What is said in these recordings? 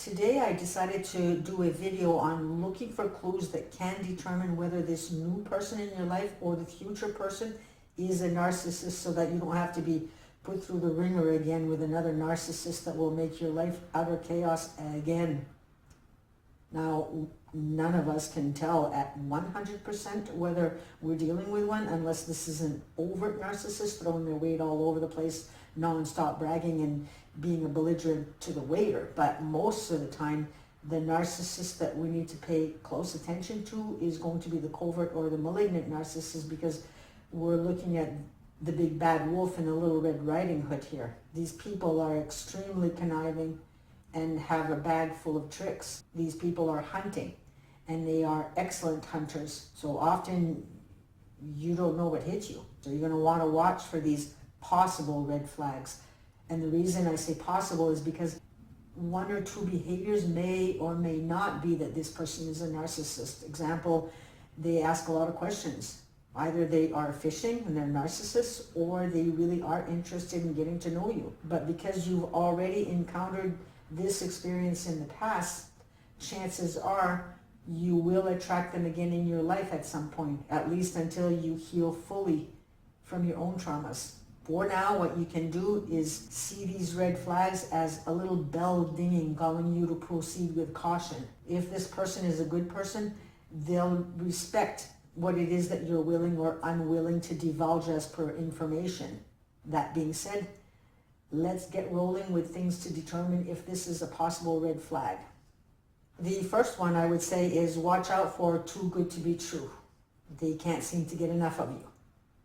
Today I decided to do a video on looking for clues that can determine whether this new person in your life or the future person is a narcissist, so that you don't have to be put through the ringer again with another narcissist that will make your life utter chaos again. Now, none of us can tell at 100% whether we're dealing with one, unless this is an overt narcissist throwing their weight all over the place, non-stop bragging and being a belligerent to the waiter. But most of the time, the narcissist that we need to pay close attention to is going to be the covert or the malignant narcissist, because we're looking at the big bad wolf in the Little Red Riding Hood here. These people are extremely conniving and have a bag full of tricks. These people are hunting, and they are excellent hunters. So often you don't know what hit you. So you're going to want to watch for these possible red flags. And the reason I say possible is because one or two behaviors may or may not be that this person is a narcissist. Example, they ask a lot of questions. Either they are fishing and they're narcissists, or they really are interested in getting to know you. But because you've already encountered this experience in the past, chances are you will attract them again in your life at some point, at least until you heal fully from your own traumas. For now, what you can do is see these red flags as a little bell dinging, calling you to proceed with caution. If this person is a good person, they'll respect what it is that you're willing or unwilling to divulge as per information. That being said, let's get rolling with things to determine if this is a possible red flag. The first one I would say is watch out for too good to be true. They can't seem to get enough of you.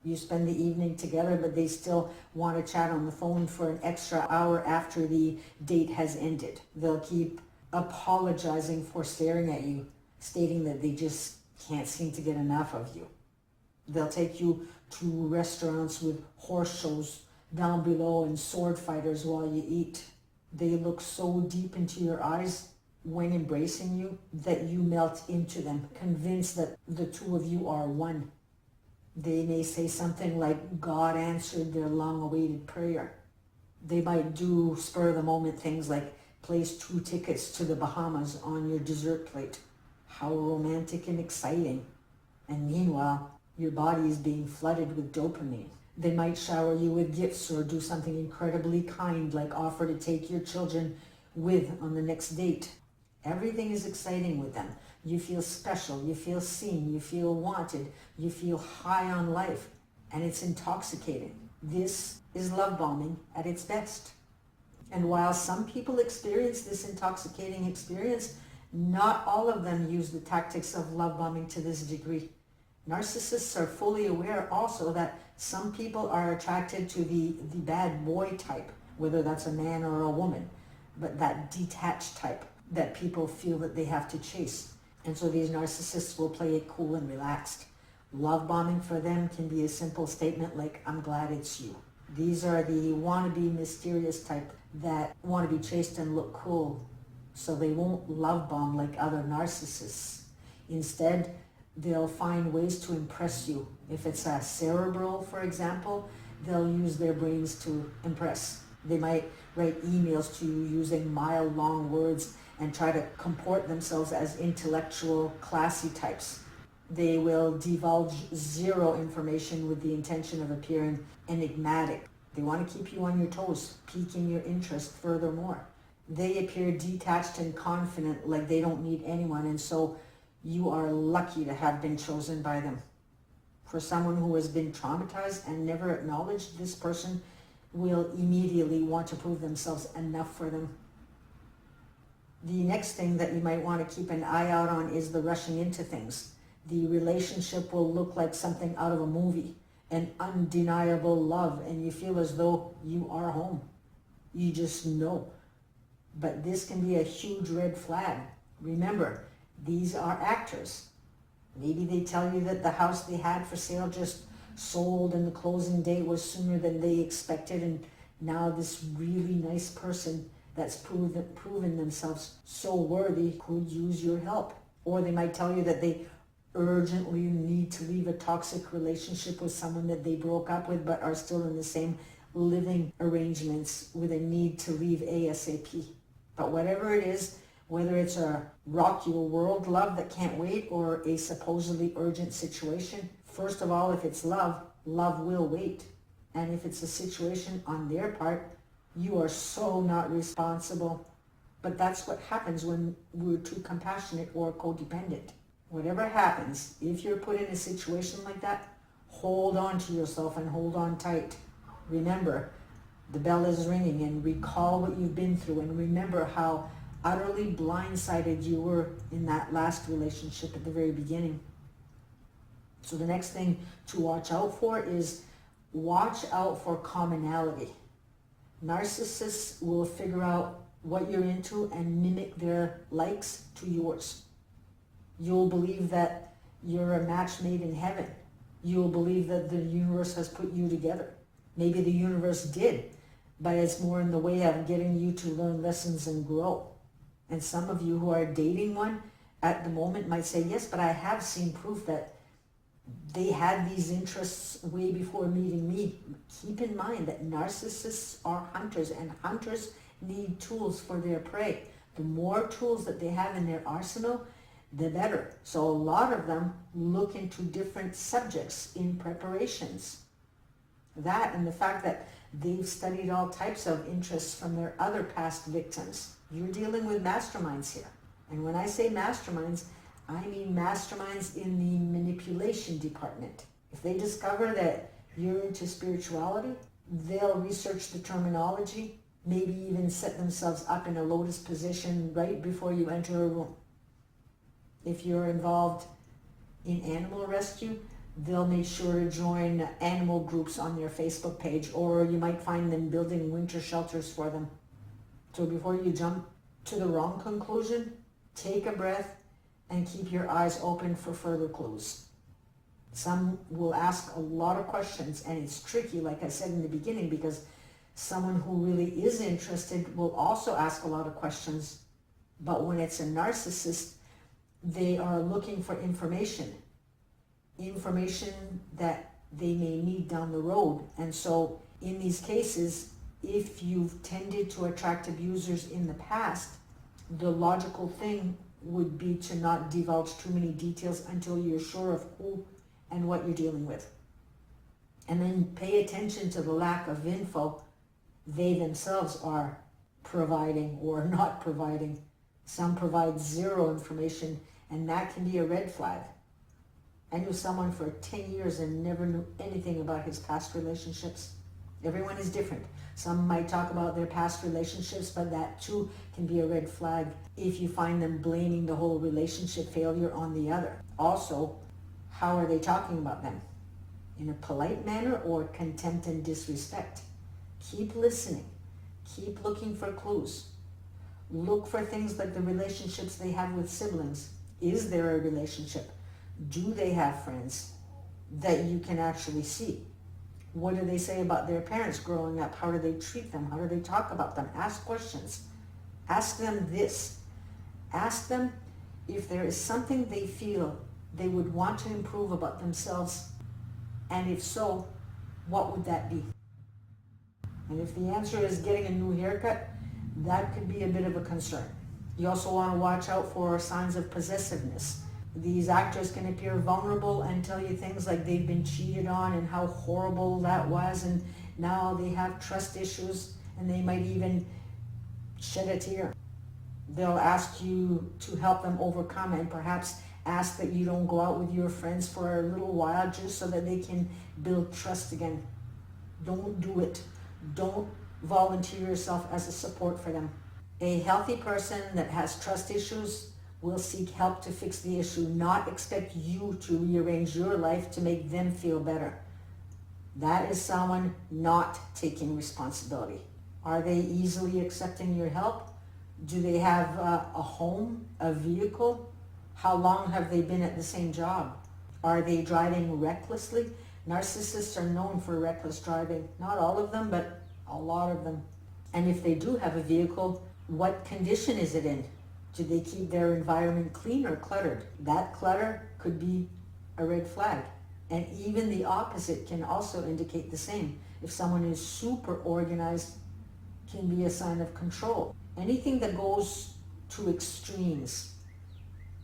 You spend the evening together, but they still want to chat on the phone for an extra hour after the date has ended. They'll keep apologizing for staring at you, stating that they just can't seem to get enough of you. They'll take you to restaurants with horse shows down below and sword fighters while you eat. They look so deep into your eyes when embracing you that you melt into them, convinced that the two of you are one. They may say something like, God answered their long-awaited prayer. They might do spur-of-the-moment things like place 2 tickets to the Bahamas on your dessert plate. How romantic and exciting. And meanwhile, your body is being flooded with dopamine. They might shower you with gifts or do something incredibly kind, like offer to take your children with on the next date. Everything is exciting with them. You feel special, you feel seen, you feel wanted, you feel high on life, and it's intoxicating. This is love bombing at its best. And while some people experience this intoxicating experience, not all of them use the tactics of love bombing to this degree. Narcissists are fully aware also that some people are attracted to the bad boy type, whether that's a man or a woman, but that detached type that people feel that they have to chase. And so these narcissists will play it cool and relaxed. Love bombing for them can be a simple statement like, I'm glad it's you. These are the wannabe mysterious type that want to be chased and look cool, so they won't love bomb like other narcissists. Instead, they'll find ways to impress you. If it's a cerebral, for example, they'll use their brains to impress. They might write emails to you using mile-long words and try to comport themselves as intellectual, classy types. They will divulge zero information with the intention of appearing enigmatic. They want to keep you on your toes, piquing your interest furthermore. They appear detached and confident, like they don't need anyone, and so you are lucky to have been chosen by them. For someone who has been traumatized and never acknowledged, this person will immediately want to prove themselves enough for them. The next thing that you might want to keep an eye out on is the rushing into things. The relationship will look like something out of a movie, an undeniable love, and you feel as though you are home. You just know. But this can be a huge red flag. Remember, these are actors. Maybe they tell you that the house they had for sale just sold and the closing date was sooner than they expected, and now this really nice person that's proven themselves so worthy could use your help. Or they might tell you that they urgently need to leave a toxic relationship with someone that they broke up with but are still in the same living arrangements with a need to leave ASAP. But whatever it is, Whether it's a rock your world love that can't wait or a supposedly urgent situation, first of all, if it's love, love will wait. And if it's a situation on their part, you are so not responsible. But that's what happens when we're too compassionate or codependent. Whatever happens, if you're put in a situation like that, hold on to yourself and hold on tight. Remember, the bell is ringing, and recall what you've been through, and remember how utterly blindsided you were in that last relationship at the very beginning. So the next thing to watch out for is watch out for commonality. Narcissists will figure out what you're into and mimic their likes to yours. You'll believe that you're a match made in heaven. You'll believe that the universe has put you together. Maybe the universe did, but it's more in the way of getting you to learn lessons and grow. And some of you who are dating one at the moment might say, yes, but I have seen proof that they had these interests way before meeting me. Keep in mind that narcissists are hunters, and hunters need tools for their prey. The more tools that they have in their arsenal, the better. So a lot of them look into different subjects in preparations. That and the fact that they've studied all types of interests from their other past victims. You're dealing with masterminds here. And when I say masterminds, I mean masterminds in the manipulation department. If they discover that you're into spirituality, they'll research the terminology, maybe even set themselves up in a lotus position right before you enter a room. If you're involved in animal rescue, they'll make sure to join animal groups on their Facebook page, or you might find them building winter shelters for them. So before you jump to the wrong conclusion, take a breath and keep your eyes open for further clues. Some will ask a lot of questions, and it's tricky, like I said in the beginning, because someone who really is interested will also ask a lot of questions. But when it's a narcissist, they are looking for information that they may need down the road. And so in these cases, if you've tended to attract abusers in the past, the logical thing would be to not divulge too many details until you're sure of who and what you're dealing with. And then pay attention to the lack of info they themselves are providing or not providing. Some provide zero information, and that can be a red flag. I knew someone for 10 years and never knew anything about his past relationships. Everyone is different. Some might talk about their past relationships, but that too can be a red flag if you find them blaming the whole relationship failure on the other. Also, how are they talking about them? In a polite manner or contempt and disrespect? Keep listening. Keep looking for clues. Look for things like the relationships they have with siblings. Is there a relationship? Do they have friends that you can actually see? What do they say about their parents growing up? How do they treat them? How do they talk about them? Ask questions. Ask them this. Ask them if there is something they feel they would want to improve about themselves, and if so, what would that be? And if the answer is getting a new haircut, that could be a bit of a concern. You also want to watch out for signs of possessiveness. These actors can appear vulnerable and tell you things like they've been cheated on and how horrible that was, and now they have trust issues, and they might even shed a tear. They'll ask you to help them overcome, and perhaps ask that you don't go out with your friends for a little while just so that they can build trust again. Don't do it. Don't volunteer yourself as a support for them. A healthy person that has trust issues will seek help to fix the issue, not expect you to rearrange your life to make them feel better. That is someone not taking responsibility. Are they easily accepting your help? Do they have a home, a vehicle? How long have they been at the same job? Are they driving recklessly? Narcissists are known for reckless driving. Not all of them, but a lot of them. And if they do have a vehicle, what condition is it in? Do they keep their environment clean or cluttered? That clutter could be a red flag. And even the opposite can also indicate the same. If someone is super organized, can be a sign of control. Anything that goes to extremes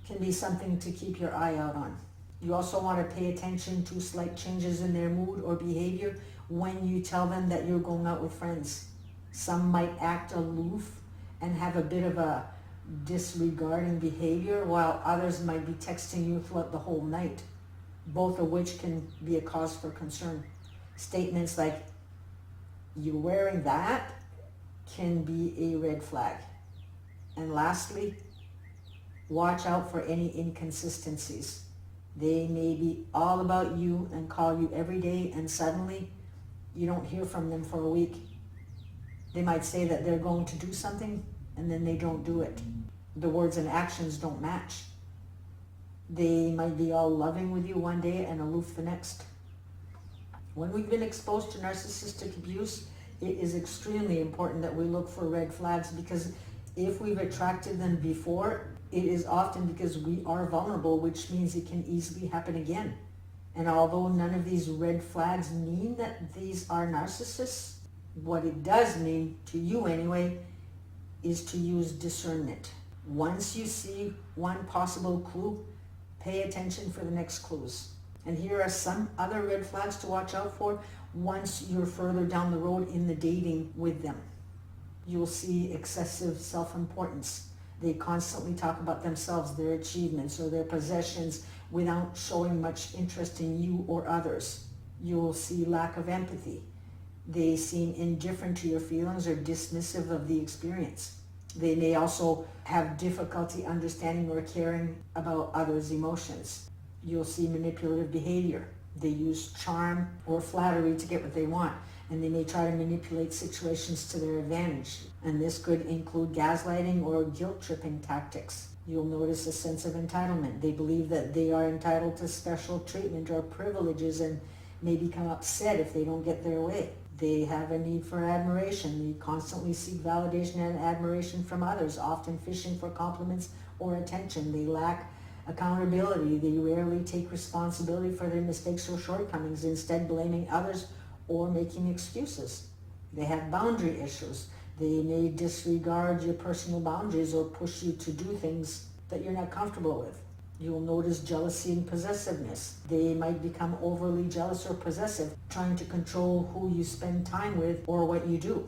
can be something to keep your eye out on. You also want to pay attention to slight changes in their mood or behavior when you tell them that you're going out with friends. Some might act aloof and have a bit of a disregarding behavior, while others might be texting you throughout the whole night, both of which can be a cause for concern. Statements like, "You're wearing that," can be a red flag. And lastly, watch out for any inconsistencies. They may be all about you and call you every day, and suddenly you don't hear from them for a week. They might say that they're going to do something, and then they don't do it. The words and actions don't match. They might be all loving with you one day and aloof the next. When we've been exposed to narcissistic abuse, it is extremely important that we look for red flags, because if we've attracted them before, it is often because we are vulnerable, which means it can easily happen again. And although none of these red flags mean that these are narcissists, what it does mean, to you anyway, is to use discernment. Once you see one possible clue, pay attention for the next clues. And here are some other red flags to watch out for once you're further down the road in the dating with them. You'll see excessive self-importance. They constantly talk about themselves, their achievements, or their possessions without showing much interest in you or others. You'll see lack of empathy. They seem indifferent to your feelings or dismissive of the experience. They may also have difficulty understanding or caring about others' emotions. You'll see manipulative behavior. They use charm or flattery to get what they want, and they may try to manipulate situations to their advantage. And this could include gaslighting or guilt-tripping tactics. You'll notice a sense of entitlement. They believe that they are entitled to special treatment or privileges and may become upset if they don't get their way. They have a need for admiration. They constantly seek validation and admiration from others, often fishing for compliments or attention. They lack accountability. They rarely take responsibility for their mistakes or shortcomings, instead blaming others or making excuses. They have boundary issues. They may disregard your personal boundaries or push you to do things that you're not comfortable with. You'll notice jealousy and possessiveness. They might become overly jealous or possessive, trying to control who you spend time with or what you do.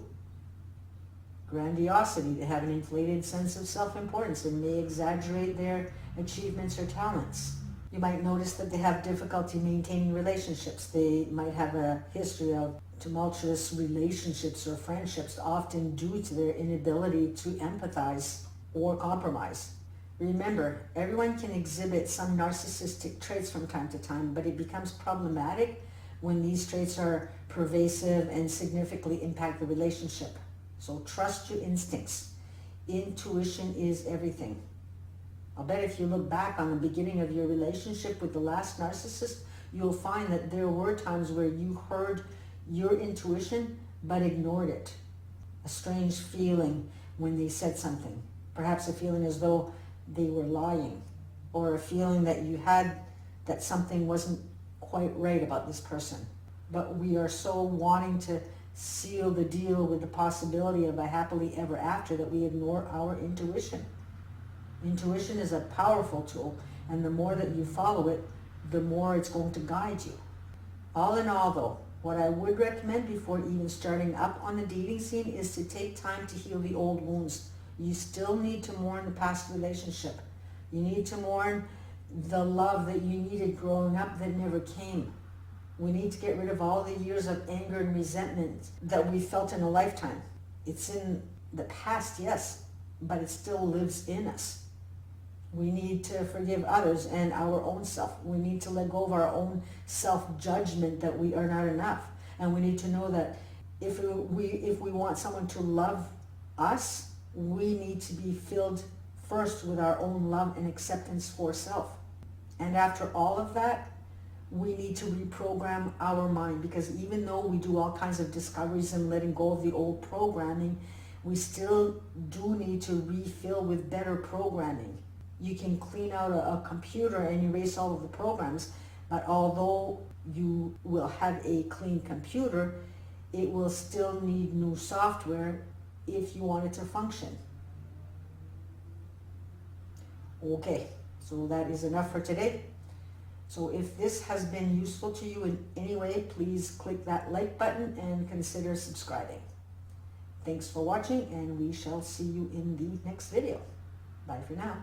Grandiosity. They have an inflated sense of self-importance and may exaggerate their achievements or talents. You might notice that they have difficulty maintaining relationships. They might have a history of tumultuous relationships or friendships, often due to their inability to empathize or compromise. Remember, everyone can exhibit some narcissistic traits from time to time, but it becomes problematic when these traits are pervasive and significantly impact the relationship. So trust your instincts. Intuition is everything. I'll bet if you look back on the beginning of your relationship with the last narcissist, you'll find that there were times where you heard your intuition but ignored it. A strange feeling when they said something. Perhaps a feeling as though they were lying, or a feeling that you had that something wasn't quite right about this person. But we are so wanting to seal the deal with the possibility of a happily ever after that we ignore our intuition. Intuition is a powerful tool, and the more that you follow it, the more it's going to guide you. All in all though, what I would recommend before even starting up on the dating scene is to take time to heal the old wounds. You still need to mourn the past relationship. You need to mourn the love that you needed growing up that never came. We need to get rid of all the years of anger and resentment that we felt in a lifetime. It's in the past, yes, but it still lives in us. We need to forgive others and our own self. We need to let go of our own self-judgment that we are not enough. And we need to know that if we want someone to love us, we need to be filled first with our own love and acceptance for self. And after all of that, we need to reprogram our mind, because even though we do all kinds of discoveries and letting go of the old programming, we still do need to refill with better programming. You can clean out a computer and erase all of the programs, but although you will have a clean computer, it will still need new software if you want it to function. Okay, so that is enough for today. So if this has been useful to you in any way, please click that like button and consider subscribing. Thanks for watching, and we shall see you in the next video. Bye for now.